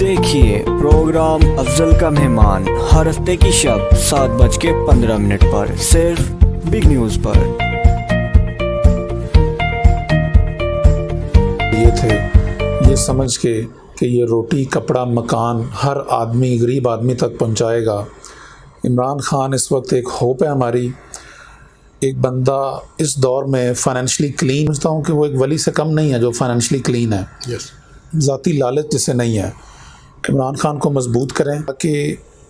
देखिए प्रोग्राम अफजल का मेहमान हर हफ्ते की शब 7:15 पर सिर्फ बिग न्यूज़ पर। ये थे ये समझ के कि ये रोटी कपड़ा मकान हर आदमी गरीब आदमी तक पहुंचाएगा। इमरान खान इस वक्त एक होप है हमारी। एक बंदा इस दौर में फाइनेंशियली क्लीन, समझता हूँ कि वो एक वली से कम नहीं है जो फाइनेंशियली क्लीन है। ज़ाती लालच जिसे नहीं है। इमरान खान को मजबूत करें ताकि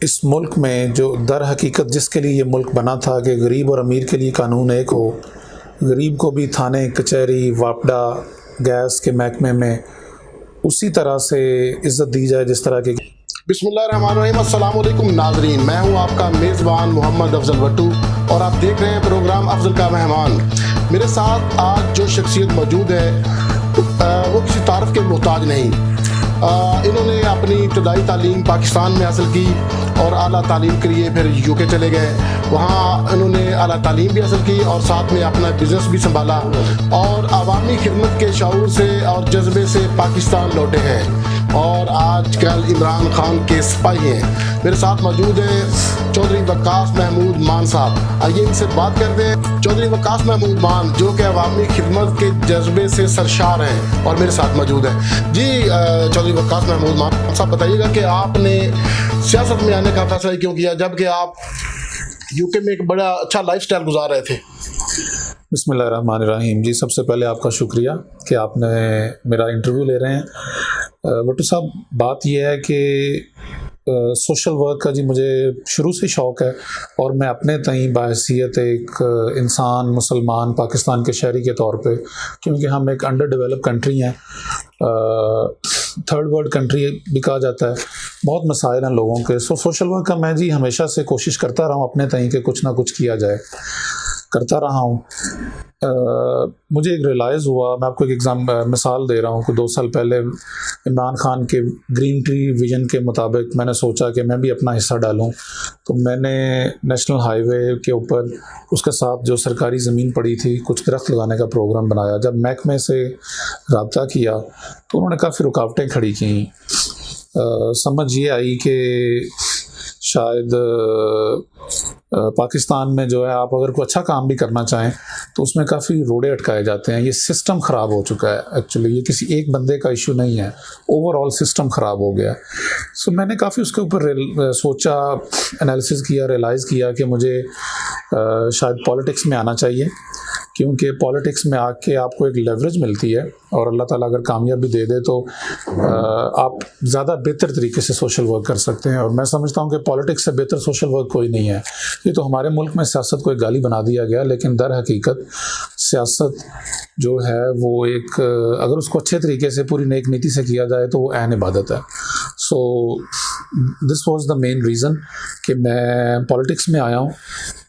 इस मुल्क में जो दर हकीकत जिसके लिए ये मुल्क बना था कि गरीब और अमीर के लिए कानून एक हो, गरीब को भी थाने कचहरी वापडा गैस के महकमे में उसी तरह से इज़्ज़त दी जाए जिस तरह की। बिस्मिल्लाहिर्रहमानिर्रहीम, अस्सलाम वालेकुम नाज़रीन, मैं हूं आपका मेज़बान मोहम्मद अफजल भट्टू और आप देख रहे हैं प्रोग्राम अफजल का मेहमान। मेरे साथ आज जो शख्सियत मौजूद है वो किसी तारफ़ के मोहताज नहीं। इन्होंने अपनी इब्तदाई तालीम पाकिस्तान में हासिल की और आला तालीम के लिए फिर यूके चले गए। वहाँ इन्होंने आला तालीम भी हासिल की और साथ में अपना बिज़नेस भी संभाला और अवामी खिदमत के शऊर से और जज्बे से पाकिस्तान लौटे हैं और आजकल इमरान खान के सिपाही हैं। मेरे साथ मौजूद है चौधरी वक्कास महमूद मान साहब। आइए इनसे बात करते हैं। चौधरी वक्कास महमूद मान जो कि अवामी खिदमत के जज्बे से सरशार हैं और मेरे साथ मौजूद है। जी चौधरी वक्कास महमूद मान साहब, बताइएगा कि आपने सियासत में आने का फैसला क्यों किया जबकि आप यूके में एक बड़ा अच्छा लाइफस्टाइल गुजार रहे थे। बिस्मिल्लाहिर्रहमानिर्रहीम। जी सबसे पहले आपका शुक्रिया कि आपने मेरा इंटरव्यू ले रहे हैं। भट्टू साहब, बात यह है कि सोशल वर्क का जी मुझे शुरू से शौक़ है और मैं अपने तई बाहैसियत एक इंसान मुसलमान पाकिस्तान के शहरी के तौर पे, क्योंकि हम एक अंडर डेवलप कंट्री हैं, थर्ड वर्ल्ड कंट्री भी कहा जाता है, बहुत मसाइल हैं लोगों के। सोशल वर्क का मैं जी हमेशा से कोशिश करता रहा हूँ अपने तई के कुछ ना कुछ किया जाए, करता रहा हूँ। मुझे एक रियलाइज़ हुआ, मैं आपको एक मिसाल दे रहा हूँ कि 2 साल पहले इमरान खान के ग्रीन ट्री विजन के मुताबिक मैंने सोचा कि मैं भी अपना हिस्सा डालूँ। तो मैंने नेशनल हाईवे के ऊपर उसके साथ जो सरकारी ज़मीन पड़ी थी कुछ दरख्त लगाने का प्रोग्राम बनाया। जब महकमे से रब्ता किया तो उन्होंने काफ़ी रुकावटें खड़ी की। समझ ये आई कि शायद पाकिस्तान में जो है आप अगर कोई अच्छा काम भी करना चाहें तो उसमें काफ़ी रोड़े अटकाए जाते हैं। ये सिस्टम ख़राब हो चुका है। एक्चुअली ये किसी एक बंदे का इशू नहीं है, ओवरऑल सिस्टम ख़राब हो गया। सो मैंने काफ़ी उसके ऊपर सोचा, एनालिसिस किया, रियलाइज़ किया कि मुझे शायद पॉलिटिक्स में आना चाहिए, क्योंकि पॉलिटिक्स में आके आपको एक लेवरेज मिलती है और अल्लाह ताला अगर कामयाबी दे दे तो आप ज़्यादा बेहतर तरीके से सोशल वर्क कर सकते हैं। और मैं समझता हूँ कि पॉलिटिक्स से बेहतर सोशल वर्क कोई नहीं है। ये तो हमारे मुल्क में सियासत को एक गाली बना दिया गया, लेकिन दर हकीकत सियासत जो है वो एक अगर उसको अच्छे तरीके से पूरी नेक नीति से किया जाए तो वो ऐन इबादत है। So this was the main reason कि मैं पॉलिटिक्स में आया हूँ,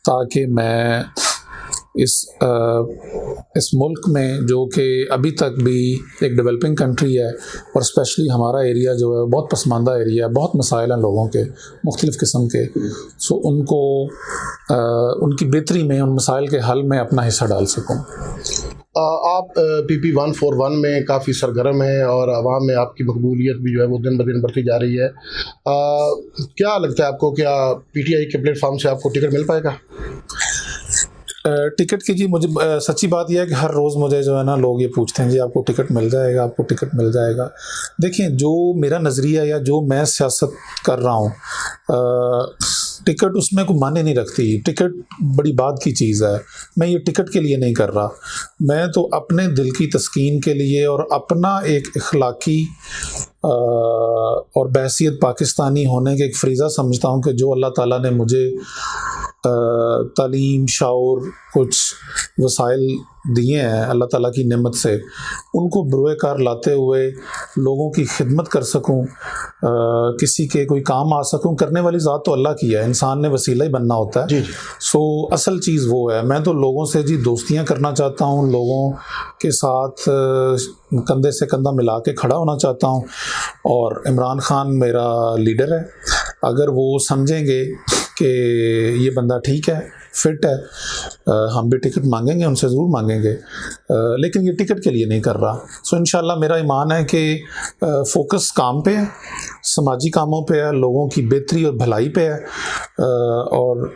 ताकि मैं इस मुल्क में जो कि अभी तक भी एक डेवलपिंग कंट्री है और स्पेशली हमारा एरिया जो है बहुत पसमानदा एरिया है, बहुत मसाइल हैं लोगों के मुख्तलिफ़ किस्म के। सो उनको उनकी बेहतरी में, उन मसाइल के हल में अपना हिस्सा डाल सकूँ। आप PP 141 में काफ़ी सरगर्म हैं और आवाम में आपकी मकबूलियत भी जो है वो दिन ब दिन बढ़ती जा रही है। क्या लगता है आपको, क्या PTI के प्लेटफॉर्म से आपको टिकट मिल पाएगा? टिकट की जी मुझे सच्ची बात यह है कि हर रोज़ मुझे जो है ना लोग ये पूछते हैं जी आपको टिकट मिल जाएगा, आपको टिकट मिल जाएगा। देखिए, जो मेरा नज़रिया या जो मैं सियासत कर रहा हूँ, टिकट उसमें कोई माने नहीं रखती। टिकट बड़ी बात की चीज़ है। मैं ये टिकट के लिए नहीं कर रहा, मैं तो अपने दिल की तस्कीन के लिए और अपना एक इखलाकी और बहसियत पाकिस्तानी होने के एक फ़रीज़ा समझता हूँ कि जो अल्लाह ताला ने मुझे तालीम शाऊर कुछ वसाइल दिए हैं अल्लाह ताला की नेमत से, उनको बरोए कार लाते हुए लोगों की खिदमत कर सकूं, किसी के कोई काम आ सकूं। करने वाली ज़ात तो अल्लाह की है, इंसान ने वसीला ही बनना होता है। सो असल चीज़ वो है। मैं तो लोगों से जी दोस्तियां करना चाहता हूं, लोगों के साथ कंधे से कंधा मिला के खड़ा होना चाहता हूं और इमरान खान मेरा लीडर है। अगर वो समझेंगे कि ये बंदा ठीक है, फिट है, हम भी टिकट मांगेंगे, उनसे ज़रूर मांगेंगे, लेकिन ये टिकट के लिए नहीं कर रहा। सो इंशाल्लाह मेरा ईमान है कि फोकस काम पे है, समाजी कामों पे है, लोगों की बेहतरी और भलाई पे है, और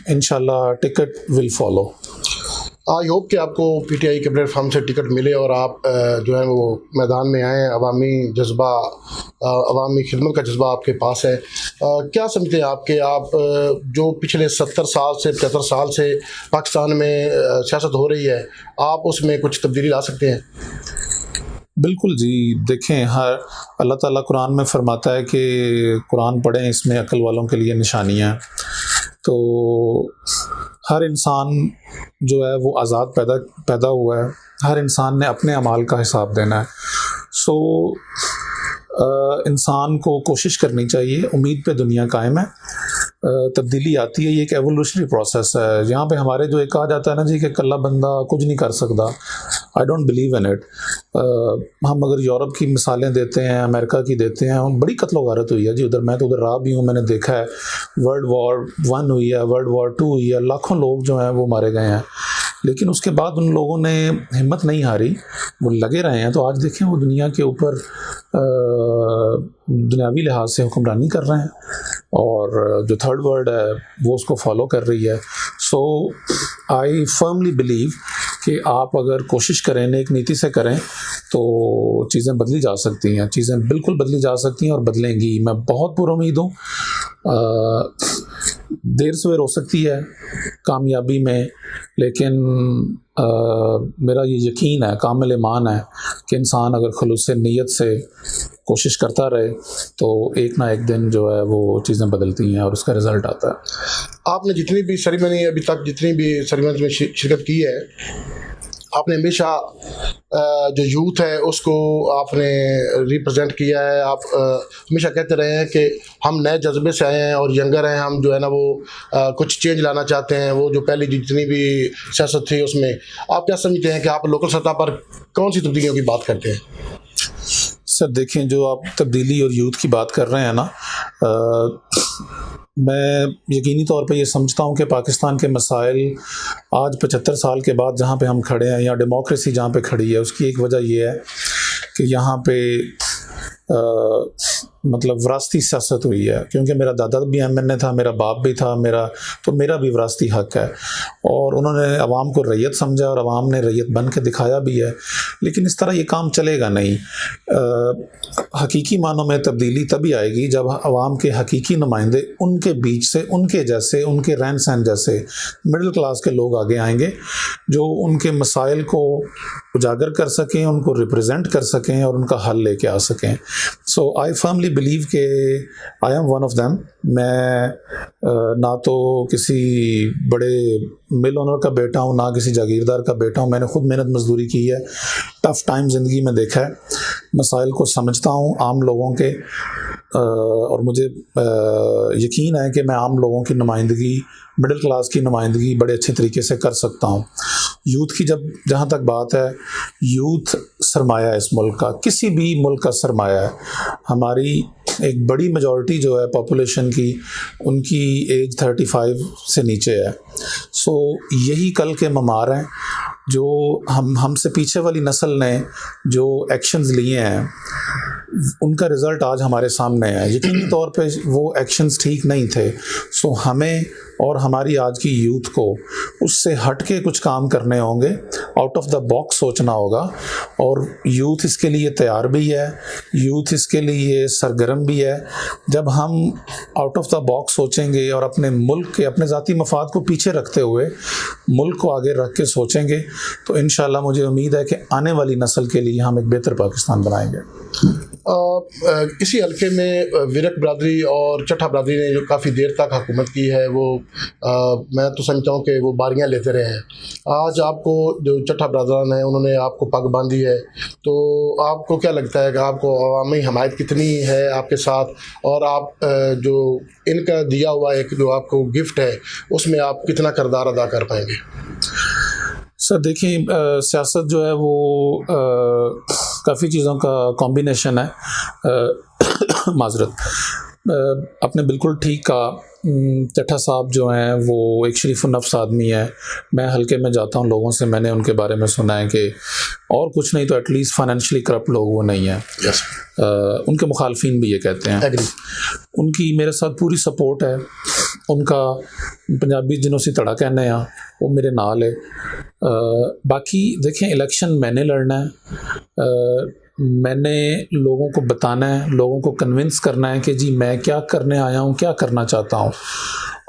इंशाल्लाह ticket will follow. I hope कि आपको पीटीआई के प्लेटफॉर्म से टिकट मिले और आप जो है वो मैदान में आएँ। अवामी जज्बा, अवामी खिदमत का जज्बा आपके पास है। क्या समझते हैं आप जो पिछले 70 साल से 75 साल से पाकिस्तान में सियासत हो रही है, आप उसमें कुछ तब्दीली ला सकते हैं? बिल्कुल जी, देखें, हर अल्लाह ताला कुरान में फरमाता है कि कुरान पढ़ें, इसमें अक्ल वालों के लिए निशानियाँ। तो हर इंसान जो है वो आज़ाद पैदा हुआ है, हर इंसान ने अपने अमाल का हिसाब देना है। सो इंसान को कोशिश करनी चाहिए, उम्मीद पे दुनिया कायम है, तब्दीली आती है, ये एक एवोल्यूशनरी प्रोसेस है। यहाँ पे हमारे जो एक कहा जाता है ना जी कि कल्ला बंदा कुछ नहीं कर सकता, I don't believe in it. हम अगर यूरोप की मिसालें देते हैं, अमेरिका की देते हैं, बड़ी कत्लो गारत हुई है जी उधर। मैं तो उधर रहा भी हूँ, मैंने देखा है, वर्ल्ड वॉर 1 हुई है, वर्ल्ड वॉर 2 हुई है, लाखों लोग जो हैं वो मारे गए हैं, लेकिन उसके बाद उन लोगों ने हिम्मत नहीं हारी, वो लगे रहे हैं। तो आज देखें वो दुनिया के ऊपर दुनियावी लिहाज से हुक्मरानी कर रहे हैं, और जो थर्ड वर्ल्ड है वो उसको फॉलो कर रही है। सो आई फर्मली बिलीव कि आप अगर कोशिश करें, नेक नीति से करें, तो चीज़ें बदली जा सकती हैं, चीज़ें बिल्कुल बदली जा सकती हैं और बदलेंगी। मैं बहुत पुरुमीद हूँ। देर सवेर हो सकती है कामयाबी में, लेकिन मेरा ये यकीन है, कामिल ईमान है कि इंसान अगर खुलूस से, नीयत से कोशिश करता रहे तो एक ना एक दिन जो है वो चीज़ें बदलती हैं और उसका रिज़ल्ट आता है। आपने जितनी भी सेरेमनी अभी तक जितनी भी सेरेमनी में शिरकत की है, आपने हमेशा जो यूथ है उसको आपने रिप्रेजेंट किया है। आप हमेशा कहते रहे हैं कि हम नए जज्बे से आए हैं और यंगर हैं, हम जो है ना वो कुछ चेंज लाना चाहते हैं। वो जो पहली जितनी भी सियासत थी उसमें आप क्या समझते हैं कि आप लोकल सतह पर कौन सी तब्दीलियों की बात करते हैं? सर देखें, जो आप तब्दीली और यूथ की बात कर रहे हैं ना, मैं यकीनी तौर पे ये समझता हूँ कि पाकिस्तान के मसाइल आज 75 साल के बाद जहाँ पे हम खड़े हैं, या डेमोक्रेसी जहाँ पे खड़ी है, उसकी एक वजह ये है कि यहाँ पे मतलब विरासती सियासत हुई है। क्योंकि मेरा दादा भी MNA था, मेरा बाप भी था, मेरा भी विरासती हक है, और उन्होंने अवाम को रैयत समझा और अवाम ने रैयत बन के दिखाया भी है। लेकिन इस तरह ये काम चलेगा नहीं। हकीकी मानों में तब्दीली तभी आएगी जब अवाम के हकीकी नुमाइंदे, उनके बीच से, उनके जैसे, उनके रहन सहन जैसे मिडिल क्लास के लोग आगे आएंगे, जो उनके मसाइल को उजागर कर सकें, उनको रिप्रेजेंट कर सकें और उनका हल लेके आ सकें। सो आई फर्मली बिलीव कि I am one of them. मैं ना तो किसी बड़े मिल ओनर का बेटा हूँ, ना किसी जागीरदार का बेटा हूँ। मैंने खुद मेहनत मजदूरी की है, टफ़ टाइम ज़िंदगी में देखा है, मसाइल को समझता हूँ आम लोगों के, और मुझे यकीन है कि मैं आम लोगों की नुमाइंदगी, मिडिल क्लास की नुमाइंदगी बड़े अच्छे तरीके से कर सकता हूँ। यूथ की जहाँ तक बात है, यूथ सरमाया है इस मुल्क का, किसी भी मुल्क का सरमाया है। हमारी एक बड़ी मेजॉरिटी जो है पॉपुलेशन की, उनकी एज 35 से नीचे है। सो यही कल के ममार हैं, जो हमसे पीछे वाली नस्ल ने जो एक्शंस लिए हैं, उनका रिज़ल्ट आज हमारे सामने है। यकीनी तौर पे वो एक्शंस ठीक नहीं थे। सो हमें और हमारी आज की यूथ को उससे हट के कुछ काम करने होंगे, आउट ऑफ द बॉक्स सोचना होगा, और यूथ इसके लिए तैयार भी है, यूथ इसके लिए सरगर्म भी है। जब हम आउट ऑफ द बॉक्स सोचेंगे और अपने मुल्क के, अपने ज़ाती मफाद को पीछे रखते हुए मुल्क को आगे रख के सोचेंगे, तो इंशाल्लाह मुझे उम्मीद है कि आने वाली नस्ल के लिए हम एक बेहतर पाकिस्तान बनाएंगे। इसी हल्के में विरक बरादरी और चट्ठा बरादरी ने जो काफ़ी देर तक हुकूमत की है, वो मैं तो समझता हूँ कि वो बारियाँ लेते रहे हैं। आज आपको जो चट्ठा बरादरान है, उन्होंने आपको पग बांधी है, तो आपको क्या लगता है कि आपको अवामी हमायत कितनी है आपके साथ, और आप जो इनका दिया हुआ एक जो आपको गिफ्ट है, उसमें आप कितना किरदार अदा कर पाएंगे? सर देखिए, सियासत जो है वो काफ़ी चीज़ों का कॉम्बिनेशन है। माजरत, आपने बिल्कुल ठीक कहा चट्टा साहब जो हैं वो एक शरीफ नफ्स आदमी है। मैं हल्के में जाता हूँ लोगों से, मैंने उनके बारे में सुना है कि और कुछ नहीं तो एटलीस्ट फाइनेंशियली करप्ट लोग वो नहीं हैं। यस, उनके मुखालफिन भी ये कहते हैं। एग्री। उनकी मेरे साथ पूरी सपोर्ट है। उनका पंजाबी जिन्हों से तड़ा कहने हैं वो मेरे नाल है। बाकी देखें, इलेक्शन मैंने लड़ना है, मैंने लोगों को बताना है, लोगों को कन्विंस करना है कि जी मैं क्या करने आया हूँ, क्या करना चाहता हूँ।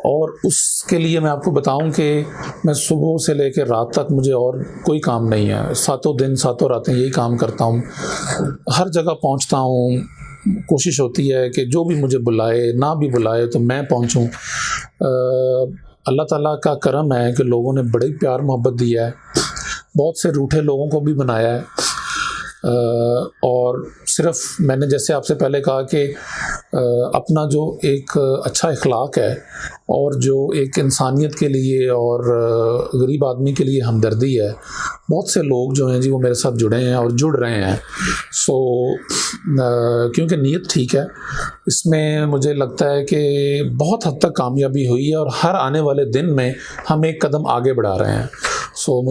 और उसके लिए मैं आपको बताऊं कि मैं सुबह से लेकर रात तक मुझे और कोई काम नहीं है, सातों दिन सातों रातें यही काम करता हूँ। हर जगह पहुँचता हूँ, कोशिश होती है कि जो भी मुझे बुलाए ना भी बुलाए तो मैं पहुँचूँ। अल्लाह ताला का करम है कि लोगों ने बड़ी प्यार मोहब्बत दिया है, बहुत से रूठे लोगों को भी बनाया है। और सिर्फ मैंने जैसे आपसे पहले कहा कि अपना जो एक अच्छा इखलाक है और जो एक इंसानियत के लिए और गरीब आदमी के लिए हमदर्दी है, बहुत से लोग जो हैं जी वो मेरे साथ जुड़े हैं और जुड़ रहे हैं। सो क्योंकि नीयत ठीक है, इसमें मुझे लगता है कि बहुत हद तक कामयाबी हुई है और हर आने वाले दिन में हम एक कदम आगे बढ़ा रहे हैं। सो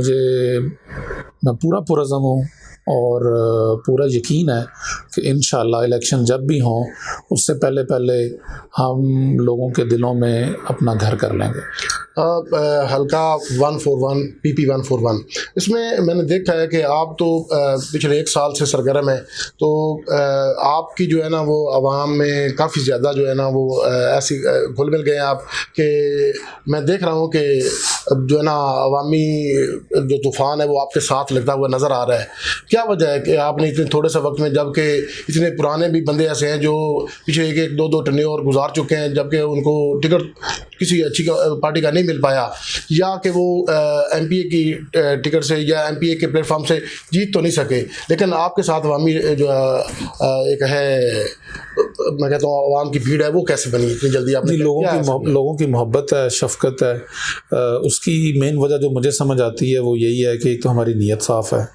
मैं पूरा पुरज़म हूँ और पूरा यकीन है कि इंशाअल्लाह इलेक्शन जब भी हों उससे पहले पहले हम लोगों के दिलों में अपना घर कर लेंगे। हल्का 141 PP 141, इसमें मैंने देखा है कि आप तो पिछले 1 साल से सरगर्म है, तो आपकी जो है ना वो आवाम में काफ़ी ज़्यादा जो है ना वो ऐसी घुल मिल गए हैं आप कि मैं देख रहा हूँ कि जो है ना अवामी जो तूफ़ान है वो आपके साथ लगता हुआ नज़र आ रहा है। क्या वजह है कि आपने इतने थोड़े से वक्त में, जबकि इतने पुराने भी बंदे ऐसे हैं जो पीछे एक दो टर्ने और गुजार चुके हैं, जबकि उनको टिकट किसी अच्छी पार्टी का नहीं मिल पाया, या कि वो MPA की टिकट से या MPA के प्लेटफॉर्म से जीत तो नहीं सके, लेकिन आपके साथ अवामी जो एक है, मैं कहता हूँ अवाम की भीड़ है, वो कैसे बनी इतनी जल्दी? आपने लोगों की मोहब्बत है, शफ़क़त है। उसकी मेन वजह जो मुझे समझ आती है वो यही है कि एक तो हमारी नीयत साफ़ है,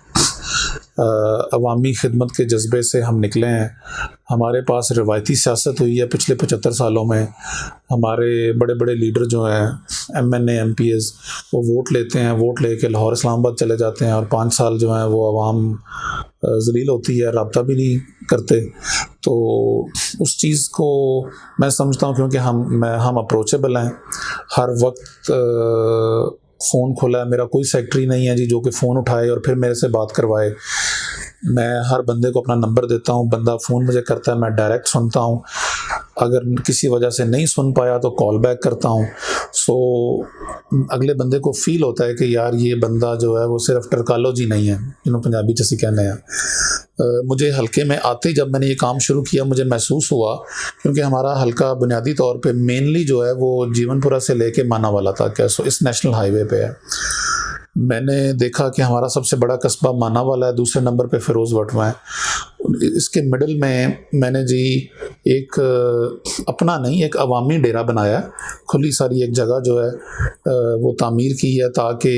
अवामी खिदमत के जज्बे से हम निकले हैं। हमारे पास रिवायती सियासत हुई है पिछले 75 सालों में। हमारे बड़े बड़े लीडर जो हैं MNA MPs वो वोट लेते हैं, वोट लेके लाहौर इस्लामाबाद चले जाते हैं और 5 साल जो हैं वो अवाम ज़लील होती है, रब्ता भी नहीं करते। तो उस चीज़ को मैं समझता हूँ क्योंकि हम अप्रोचेबल हैं, हर वक्त फ़ोन खोला है, मेरा कोई सेक्रेटरी नहीं है जी जो कि फ़ोन उठाए और फिर मेरे से बात करवाए। मैं हर बंदे को अपना नंबर देता हूँ, बंदा फ़ोन मुझे करता है, मैं डायरेक्ट सुनता हूँ, अगर किसी वजह से नहीं सुन पाया तो कॉल बैक करता हूँ। सो अगले बंदे को फ़ील होता है कि यार ये बंदा जो है वो सिर्फ टर्कालोजी नहीं है, जिन्हों पंजाबी जैसे कहने हैं। मुझे हल्के में आते ही जब मैंने ये काम शुरू किया मुझे महसूस हुआ, क्योंकि हमारा हल्का बुनियादी तौर पे मेनली जो है वो जीवनपुरा से लेके मानावाला तक है, सो इस नेशनल हाईवे पे है। मैंने देखा कि हमारा सबसे बड़ा कस्बा मानावाला है, दूसरे नंबर पे फिरोज़ वटवा है, इसके मिडल में मैंने जी एक अपना नहीं एक अवामी डेरा बनाया, खुली सारी एक जगह जो है वो तामीर की है ताकि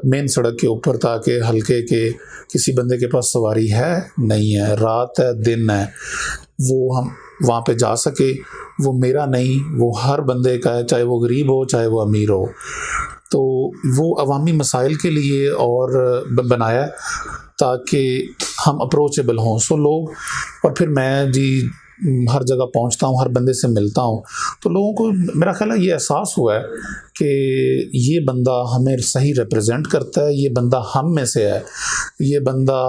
मेन सड़क के ऊपर, ताकि हल्के के किसी बंदे के पास सवारी है नहीं है, रात है दिन है, वो हम वहाँ पे जा सके। वो मेरा नहीं, वो हर बंदे का है, चाहे वो गरीब हो चाहे वो अमीर हो। तो वो अवामी मसाइल के लिए और बनाया ताकि हम अप्रोचेबल हों सो लोग। और फिर मैं जी हर जगह पहुंचता हूं, हर बंदे से मिलता हूं, तो लोगों को मेरा ख्याल है ये एहसास हुआ है कि ये बंदा हमें सही रिप्रेजेंट करता है, ये बंदा हम में से है, ये बंदा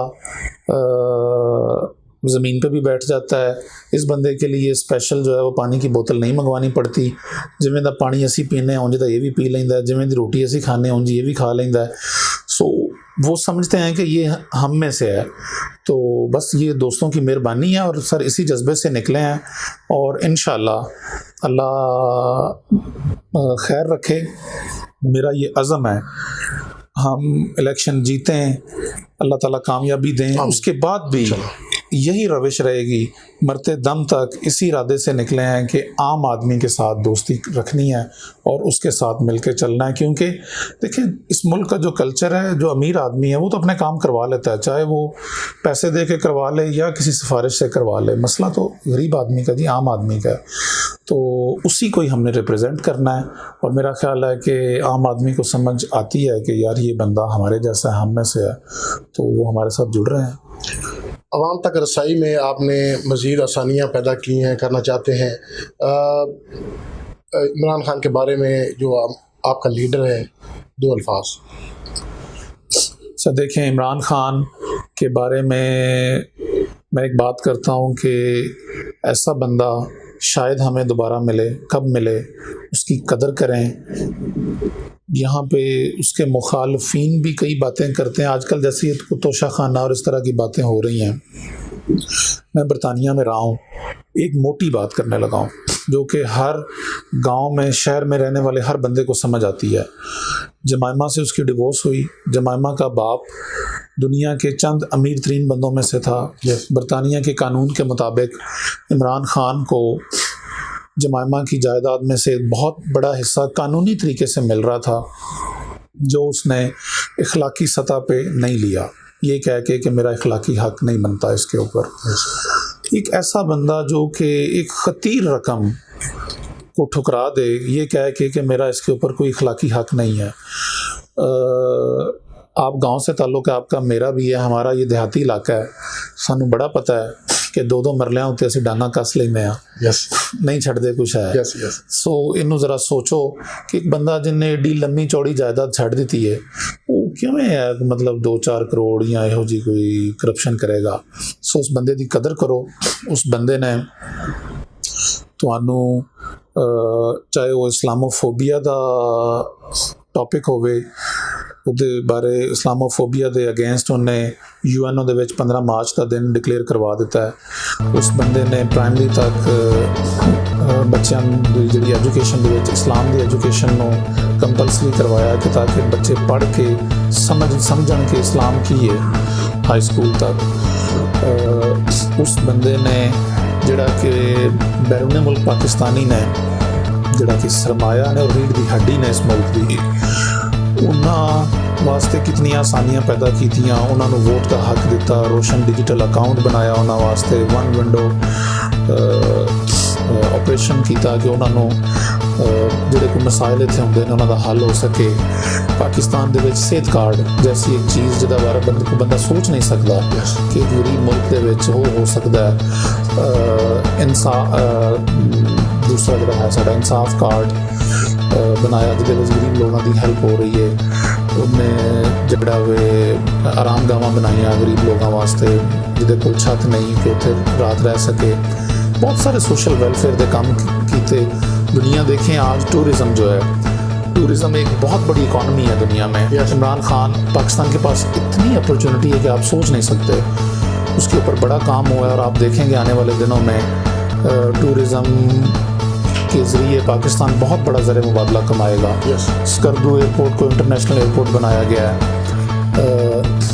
ज़मीन पे भी बैठ जाता है, इस बंदे के लिए स्पेशल जो है वो पानी की बोतल नहीं मंगवानी पड़ती, जिमें दा पानी असी पीने उंज दा ये भी पी लेंदा है, जिमें दी रोटी असी खाने उंज ये भी खा लेंदा है। सो वो समझते हैं कि ये हम में से है। तो बस ये दोस्तों की मेहरबानी है और सर इसी जज्बे से निकले हैं और इंशाअल्लाह अल्लाह खैर रखे। मेरा ये अज़म है हम इलेक्शन जीतें, अल्लाह ताला कामयाबी दें, उसके बाद भी यही रविश रहेगी, मरते दम तक इसी इरादे से निकले हैं कि आम आदमी के साथ दोस्ती रखनी है और उसके साथ मिलकर चलना है। क्योंकि देखिए इस मुल्क का जो कल्चर है, जो अमीर आदमी है वो तो अपने काम करवा लेता है, चाहे वो पैसे दे के करवा ले या किसी सिफारिश से करवा ले, मसला तो गरीब आदमी का जी, आम आदमी का। तो उसी को ही हमने रिप्रेजेंट करना है और मेरा ख्याल है कि आम आदमी को समझ आती है कि यार ये बंदा हमारे जैसा है, हम में से है, तो वो हमारे साथ जुड़ रहे हैं। अवाम तक रसाई में आपने मज़ीद आसानियाँ पैदा की हैं, करना चाहते हैं। इमरान खान के बारे में जो आपका लीडर है, 2 अल्फाज। सर देखें, इमरान खान के बारे में मैं एक बात करता हूँ कि ऐसा बंदा शायद हमें दोबारा मिले, कब मिले उसकी कदर करें। यहाँ पे उसके मुखालफीन भी कई बातें करते हैं आजकल, जैसे तोशा खाना और इस तरह की बातें हो रही हैं। मैं बरतानिया में रहा हूँ, एक मोटी बात करने लगा हूँ जो कि हर गांव में, शहर में रहने वाले हर बंदे को समझ आती है। जमाइमा से उसकी डिवोर्स हुई। जमाइमा का बाप दुनिया के चंद अमीर तरीन बंदों में से था। बरतानिया के कानून के मुताबिक इमरान खान को जमाइमा की जायदाद में से बहुत बड़ा हिस्सा कानूनी तरीके से मिल रहा था, जो उसने इखलाकी सतह पे नहीं लिया, ये कह के कि मेरा इखलाकी हक नहीं बनता इसके ऊपर। एक ऐसा बंदा जो कि एक खतीर रकम को ठुकरा दे, ये कह के कि मेरा इसके ऊपर कोई इखलाकी हक नहीं है। आप गांव से ताल्लुक़ है आपका, मेरा भी है, हमारा ये देहाती इलाका है, सानू बड़ा पता है कि 2-2 मरलियां उत्ते असीं डांगा कस लैंदे आ, नहीं छड्डदे कुछ है। सो इनू ज़रा सोचो कि एक बंदा जिन्हें एडी लम्मी चौड़ी जायदाद छड्ड दिती है, वो किवें है मतलब 2-4 करोड़ या इहो जी कोई करप्शन करेगा। सो उस बंदे की कदर करो। उस बंदे ने तुहानू चाहे वो इस्लामोफोबिया का टॉपिक होवे, ਉਹਦੇ ਬਾਰੇ ਇਸਲਾਮੋਫੋਬੀਆ ਦੇ ਅਗੇਂਸਟ ਉਹਨੇ ਯੂਐਨਓ ਦੇ ਵਿੱਚ 15 ਮਾਰਚ ਦਾ ਦਿਨ ਡਿਕਲੇਅਰ ਕਰਵਾ ਦਿੱਤਾ ਹੈ। ਉਸ ਬੰਦੇ ਨੇ ਪ੍ਰਾਇਮਰੀ ਤੱਕ ਬੱਚਿਆਂ ਦੀ ਜਿਹੜੀ ਐਜੂਕੇਸ਼ਨ ਦੇ ਵਿੱਚ ਇਸਲਾਮ ਦੀ ਐਜੂਕੇਸ਼ਨ ਨੂੰ ਕੰਪਲਸਰੀ ਕਰਵਾਇਆ ਕਿ ਤਾਂ ਕਿ ਬੱਚੇ ਪੜ੍ਹ ਕੇ ਸਮਝਣ ਕਿ ਇਸਲਾਮ ਕੀ ਹੈ ਹਾਈ ਸਕੂਲ ਤੱਕ। ਉਸ ਬੰਦੇ ਨੇ ਜਿਹੜਾ ਕਿ ਬੈਰੂਨੇ ਮੁਲਕ ਪਾਕਿਸਤਾਨੀ ਨੇ, ਜਿਹੜਾ ਕਿ ਸਰਮਾਇਆ ਨੇ ਔਰ ਰੀੜ ਦੀ ਹੱਡੀ ਨੇ ਇਸ ਮੁਲਕ ਦੀ, उन्होंने वास्ते कितनी आसानियां पैदा कीतियां, उन्होंने वोट का हक दिता, रोशन डिजिटल अकाउंट बनाया उन्होंने वास्ते, 1 विंडो ऑपरेशन किया कि उन्होंने जोड़े कोई मसाइल इतने होंगे उन्होंने हल हो सके। पाकिस्तान के सेहत कार्ड जैसी एक चीज़ जिदा बारे बंदा सोच नहीं सकता कि गरीब मुल्क के हो सकता है। दूसरा जोड़ा है साड़ा इंसाफ कार्ड बनाया जिहदे गरीब लोगों की हेल्प हो रही है। उन्हें जड़ा वे आराम गावां बनाइया गरीब लोगों वास्ते जिहदे कोल छत नहीं कि उत्थे रात रह सके। बहुत सारे सोशल वेलफेयर के काम किए। दुनिया देखें आज टूरिज़म जो है, टूरिज़म एक बहुत बड़ी इकॉनमी है दुनिया में। इमरान खान, पाकिस्तान के पास इतनी अपॉर्चुनिटी है कि आप सोच नहीं सकते। उसके ऊपर बड़ा काम हुआ है और आप देखेंगे आने वाले दिनों में टूरिज़म के ज़रिए पाकिस्तान बहुत बड़ा ज़र मुबादला कमाएगा। स्कर्दू एयरपोर्ट को इंटरनेशनल एयरपोर्ट बनाया गया है।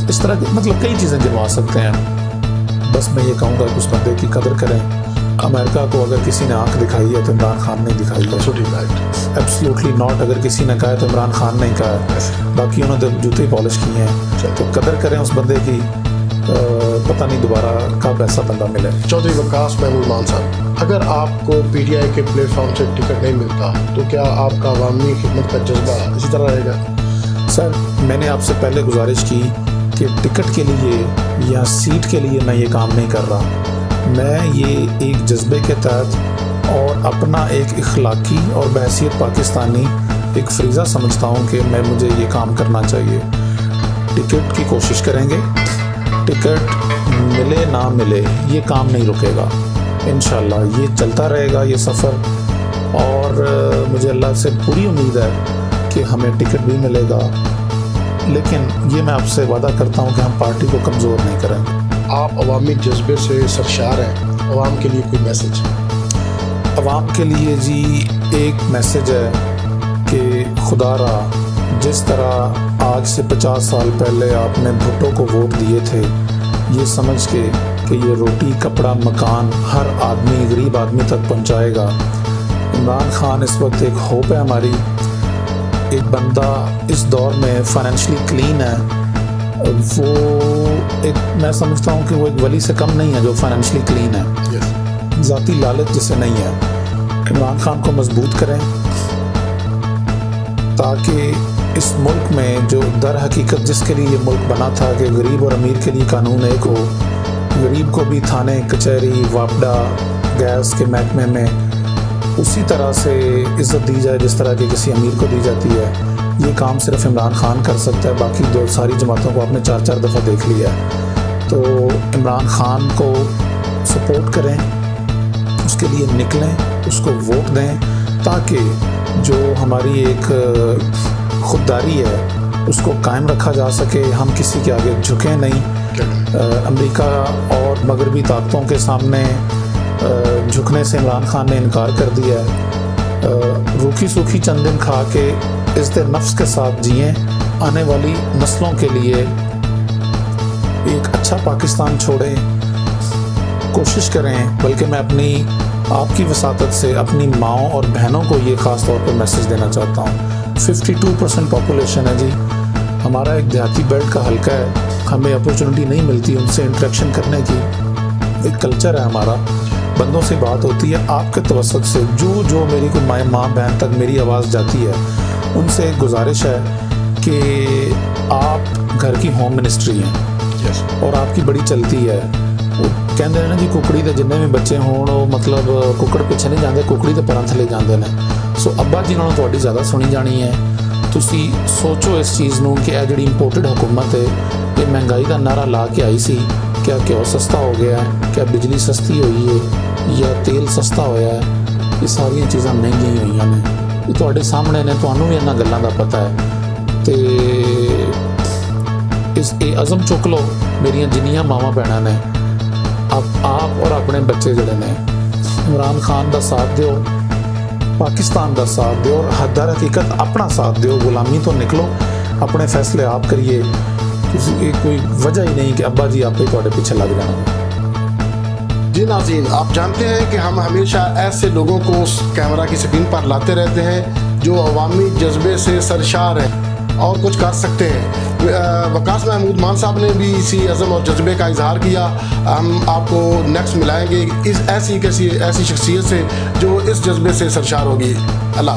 इस तरह की मतलब कई चीज़ें गिनवा सकते हैं। बस मैं ये कहूँगा कि उस बंदे की कदर करें। अमेरिका को अगर किसी ने आंख दिखाई है तो इमरान खान ने दिखाई है। Absolutely not. अगर किसी ने कहा है तो इमरान खान ने कहा है। बाकी उन्होंने तो जूते पॉलिश किए हैं। तो कदर करें उस बंदे की। पता नहीं दोबारा कब ऐसा बंदा मिले। चौधरी वकास महमूद मान साहब, अगर आपको पीटीआई के प्लेटफॉर्म से टिकट नहीं मिलता तो क्या आपका अवामी खिदमत का जज्बा इसी तरह रहेगा? सर, मैंने आपसे पहले गुजारिश की कि टिकट के लिए या सीट के लिए मैं ये काम नहीं कर रहा। मैं ये एक जज्बे के तहत और अपना एक इखलाकी और बहैसियत पाकिस्तानी एक फ्रीज़ा समझता हूँ कि मुझे ये काम करना चाहिए। टिकट की कोशिश करेंगे, टिकट मिले ना मिले ये काम नहीं रुकेगा। इंशाल्लाह ये चलता रहेगा ये सफ़र। और मुझे अल्लाह से पूरी उम्मीद है कि हमें टिकट भी मिलेगा। लेकिन ये मैं आपसे वादा करता हूँ कि हम पार्टी को कमज़ोर नहीं करेंगे। आप अवामी जज्बे से सरशार हैं, अवाम के लिए कोई मैसेज? अवाम के लिए जी एक मैसेज है कि खुदारा जिस तरह आज से 50 साल पहले आपने भुट्टो को वोट दिए थे, ये समझ के कि ये रोटी कपड़ा मकान हर आदमी गरीब आदमी तक पहुंचाएगा। इमरान खान इस वक्त एक होप है हमारी। एक बंदा इस दौर में फाइनेंशियली क्लीन है, वो एक मैं समझता हूँ कि वो एक वली से कम नहीं है जो फाइनेंशियली क्लीन है। ज़ाती लालच जिसे नहीं है। इमरान खान को मजबूत करें ताकि इस मुल्क में जो दर हकीकत जिसके लिए ये मुल्क बना था कि गरीब और अमीर के लिए कानून एक हो, गरीब को भी थाने कचहरी वापडा गैस के महकमे में उसी तरह से इज़्ज़त दी जाए जिस तरह की किसी अमीर को दी जाती है। ये काम सिर्फ इमरान खान कर सकता है, बाकी दो सारी जमातों को आपने 4-4 दफ़ा देख लिया है। तो इमरान खान को सपोर्ट करें, उसके लिए निकलें, उसको वोट दें ताकि जो हमारी एक खुददारी है उसको कायम रखा जा सके। हम किसी के आगे झुकें नहीं। अमेरिका और मगरबी ताकतों के सामने झुकने से इमरान खान ने इनकार कर दिया है। रूखी सूखी चंद दिन खा के इज़्ज़त नफ्स के साथ जिए, आने वाली नस्लों के लिए एक अच्छा पाकिस्तान छोड़ें, कोशिश करें। बल्कि मैं अपनी आपकी वसातत से अपनी माँओं और बहनों को ये ख़ास तौर पर मैसेज देना चाहता हूँ। 52% पॉपुलेशन है जी, हमारा एक देहाती बेल्ट का हल्का है, हमें अपॉर्चुनिटी नहीं मिलती उनसे इंटरेक्शन करने की। एक कल्चर है हमारा, बंदों से बात होती है आपके तवसत से, जो मेरी कोई माँ बहन तक मेरी आवाज़ जाती है, उनसे एक गुजारिश है कि आप घर की होम मिनिस्ट्री हैं और आपकी बड़ी चलती है। वो कहते हैं ना जी कुकड़ी के जिन्ने भी बच्चे हों मतलब कुकड़ पिछे नहीं जाते, कुकड़ी तो परां थले जाते हैं। सो अब्बा जी नालों तुहाडी ज़्यादा सुनी जानी है। तुसी सोचो इस चीज़ नूं कि जिहड़ी इंपोर्टेड हुकूमत है ये महंगाई का नारा ला के आई सी, क्या घ्यो सस्ता हो गया है, क्या बिजली सस्ती हुई है या तेल सस्ता होया है, ये सारिया चीज़ां महंगियां हुई ने। ये तुहाडे सामने ने, तुहानूं भी इन्हां गल्लां दा पता है। तो इस अज़म चुक लो मेरिया जिन्नियां मावां भैणां ने, आप और अपने बच्चे जड़े ने इमरान खान का साथ दो, पाकिस्तान का साथ दो और हदर हकीकत अपना साथ दो। गुलामी तो निकलो, अपने फैसले आप करिए। कोई वजह ही नहीं कि अब्बा जी आप ही थोड़े पीछे लग जाना। जी नाज़रीन, आप जानते हैं कि हम हमेशा ऐसे लोगों को कैमरा की स्क्रीन पर लाते रहते हैं जो अवामी जज्बे से सरशार हैं और कुछ कर सकते हैं। वकास महमूद मान साहब ने भी इसी अज़म और जज्बे का इजहार किया। हम आपको नेक्स्ट मिलाएंगे ऐसी शख्सियत से जो इस जज्बे से सरशार होगी। अल्लाह।